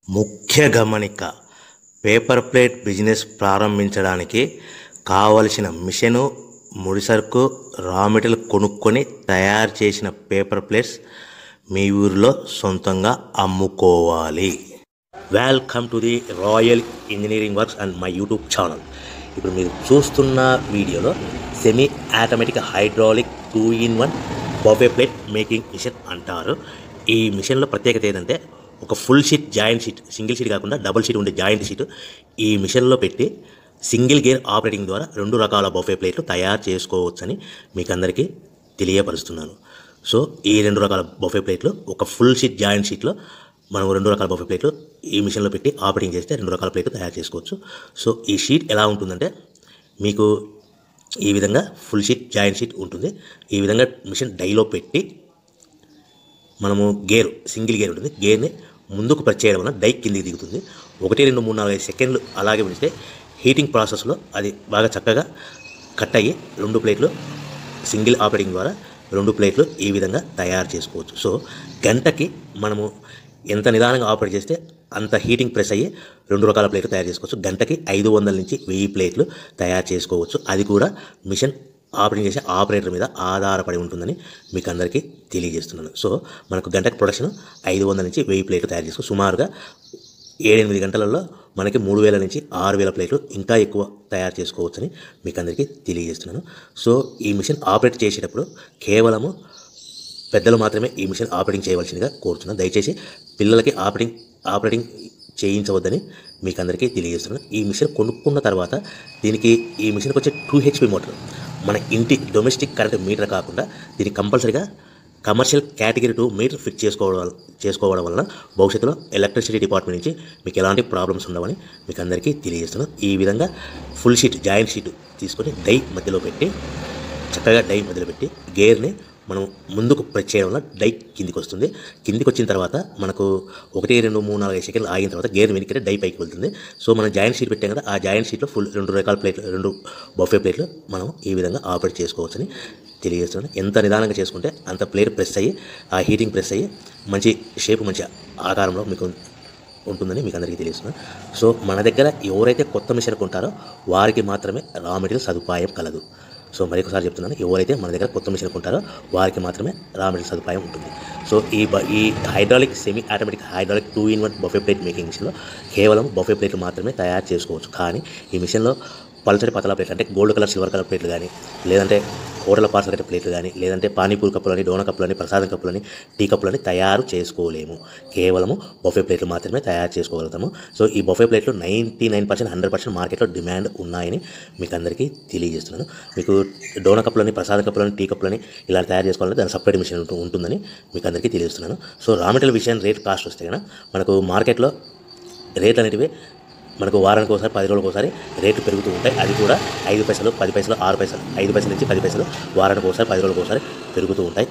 ముఖ్య గమనిక paper plate business ప్రారంభించడానికి కావలసిన మిషను, ముడిసరుకు, రా మెటీరియల్ కొనుక్కొని తయారు చేసిన పేపర్ ప్లేట్స్ మీ ఊరిలో సొంతంగా అమ్ముకోవాలి. Welcome to the Royal Engineering Works and my YouTube channel. ఇప్పుడు మీరు చూస్తున్న వీడియోలో semi automatic hydraulic 2-in-1 buffet plate making machine అంటారు. ఈ మిషన్లో ప్రత్యేకత ఏంటంటే ఒక full sheet joint sheet, single sheet కాకుండా డబుల్ షీట్ ఉండే జాయింట్ షీట్ ఈ మిషన్లో పెట్టి సింగిల్ గేర్ ఆపరేటింగ్ ద్వారా 2 రకాల బఫే ప్లేట్లు తయారు చేసుకోవచ్చని మీకు అందరికీ తెలియపరుస్తున్నాను. సో ఈ 2 రకాల బఫే ప్లేట్లు ఒక ఫుల్ షీట్ జాయింట్ షీట్లో మనం 2 రకాల బఫే ప్లేట్లు ఈ మిషన్లో పెట్టి ఆపరేటింగ్ చేస్తే 2 రకాల ప్లేట్లు తయారు చేసుకోవచ్చు. సో ఈ షీట్ ఎలా ఉంటుందంటే మీకు ఈ విధంగా ఫుల్ షీట్ జాయింట్ షీట్ ఉంటుంది. ఈ విధంగా మిషన్ డైలో పెట్టి మనము గేర్, సింగిల్ గేర్ ఉంటుంది, గేర్ని ముందుకు ప్రెస్ చేయడం వల్ల డై కిందికి దిగుతుంది. 1, 2, 3, 4, 5 సెకండ్లు అలాగే ఉంచితే హీటింగ్ ప్రాసెస్లో అది బాగా చక్కగా కట్ అయ్యి 2 ప్లేట్లు సింగిల్ ఆపరేటింగ్ ద్వారా 2 ప్లేట్లు ఈ విధంగా తయారు చేసుకోవచ్చు. సో గంటకి మనము ఎంత నిదానంగా ఆపరేట్ చేస్తే అంత హీటింగ్ ప్రెస్ అయ్యి 2 రకాల ప్లేట్లు తయారు చేసుకోవచ్చు. గంటకి 500 నుంచి 1000 ప్లేట్లు తయారు చేసుకోవచ్చు. అది కూడా మిషన్ ఆపరేటింగ్ చేసే ఆపరేటర్ మీద ఆధారపడి ఉంటుందని మీకు అందరికీ తెలియజేస్తున్నాను. సో మనకు గంటకి ప్రొడక్షన్ 500 నుంచి 1000 ప్లేట్లు తయారు చేసుకోవచ్చు. సుమారుగా 7-8 గంటలలో మనకి 3000 నుంచి 6000 ప్లేట్లు ఇంకా ఎక్కువ తయారు చేసుకోవచ్చని మీకు అందరికీ తెలియజేస్తున్నాను. సో ఈ మిషన్ ఆపరేట్ చేసేటప్పుడు కేవలము పెద్దలు మాత్రమే ఈ మిషన్ ఆపరేటింగ్ చేయవలసిందిగా కోరుతున్నాను. దయచేసి పిల్లలకి ఆపరేటింగ్ చేయించవద్దని మీకు అందరికీ తెలియజేస్తున్నాను. ఈ మిషన్ కొనుక్కున్న తర్వాత దీనికి ఈ మిషన్కి వచ్చే 2 HP మోటార్ మన ఇంటి డొమెస్టిక్ కరెంట్ మీటర్ కాకుండా దీనికి కంపల్సరీగా కమర్షియల్ కేటగిరీ 2 మీటర్ ఫిక్స్ చేసుకోవడం వలన భవిష్యత్తులో ఎలక్ట్రిసిటీ డిపార్ట్మెంట్ నుంచి మీకు ఎలాంటి ప్రాబ్లమ్స్ ఉండవని మీకు అందరికీ తెలియజేస్తున్నాను. ఈ విధంగా ఫుల్ షీట్ జాయింట్ షీట్ తీసుకొని డై మధ్యలో పెట్టి చక్కగా డై మధ్యలో పెట్టి గేర్ని మనం ముందుకు ప్రెస్ చేయడం వల్ల డై కిందికి వస్తుంది. కిందికి వచ్చిన తర్వాత మనకు 1, 2, 3, 4, 5 సెకండ్లు ఆగిన తర్వాత గేర్ వెనక్కి డై పైకి వెళ్తుంది. సో మనం జాయింట్ షీట్ పెట్టాం కదా, ఆ జాయింట్ షీట్లో ఫుల్ 2 రకాల ప్లేట్లు, 2 బఫే ప్లేట్లు మనం ఈ విధంగా ఆపరేట్ చేసుకోవచ్చని తెలియజేస్తున్నాను. ఎంత నిదానంగా చేసుకుంటే అంత ప్లేట్ ప్రెస్ అయ్యి ఆ హీటింగ్ ప్రెస్ అయ్యి మంచి షేప్, మంచి ఆకారంలో మీకు ఉంటుందని మీకు అందరికీ తెలియజేస్తున్నాను. సో మన దగ్గర ఎవరైతే కొత్త మిషన్ కొంటారో వారికి మాత్రమే రా మెటీరియల్ సదుపాయం కలదు. సో మరొకసారి చెప్తున్నాను, ఎవరైతే మన దగ్గర కొత్త మిషన్ కొంటారో వారికి మాత్రమే రా మెటీరియల్ సదుపాయం ఉంటుంది. సో ఈ hydraulic semi automatic hydraulic 2-in-1 buffet plate making మిషన్లో కేవలం బఫే ప్లేట్లు మాత్రమే తయారు చేసుకోవచ్చు. కానీ ఈ మిషన్లో పల్చడి పతలా ప్లేట్లు అంటే గోల్డ్ కలర్, సిల్వర్ కలర్ ప్లేట్లు కానీ, లేదంటే హోటల్ పార్సల్ కట్టే ప్లేట్లు కానీ, లేదంటే పానీపూరి కప్పులని, డోనా కప్పులని, ప్రసాదం కప్పులని, టీ కప్పులని తయారు చేసుకోలేము. కేవలము బఫే ప్లేట్లు మాత్రమే తయారు చేసుకోగలుగుతాము. సో ఈ బఫే ప్లేట్లు 99%, 100% మార్కెట్లో డిమాండ్ ఉన్నాయని మీకు అందరికీ తెలియజేస్తున్నాను. మీకు డోనా కప్పులని, ప్రసాదం కప్పులని, టీ కప్పులని ఇలా తయారు చేసుకోవాలంటే దాని సపరేట్ మిషన్ ఉంటుందని మీకు అందరికీ తెలియజేస్తున్నాను. సో రా మెటీరియల్ విషయం రేట్ కాస్ట్ వస్తే కనుక మనకు మార్కెట్లో రేట్లు అనేటివి మనకు వారానికి ఒకసారి, 10 రోజులకు ఒకసారి రేట్లు పెరుగుతూ ఉంటాయి. అది కూడా 5 పైసలు, 10 పైసలు, 6 పైసలు, 5 పైసల నుంచి 10 పైసలు వారానికి ఒకసారి, 10 రోజులకు ఒకసారి పెరుగుతూ ఉంటాయి.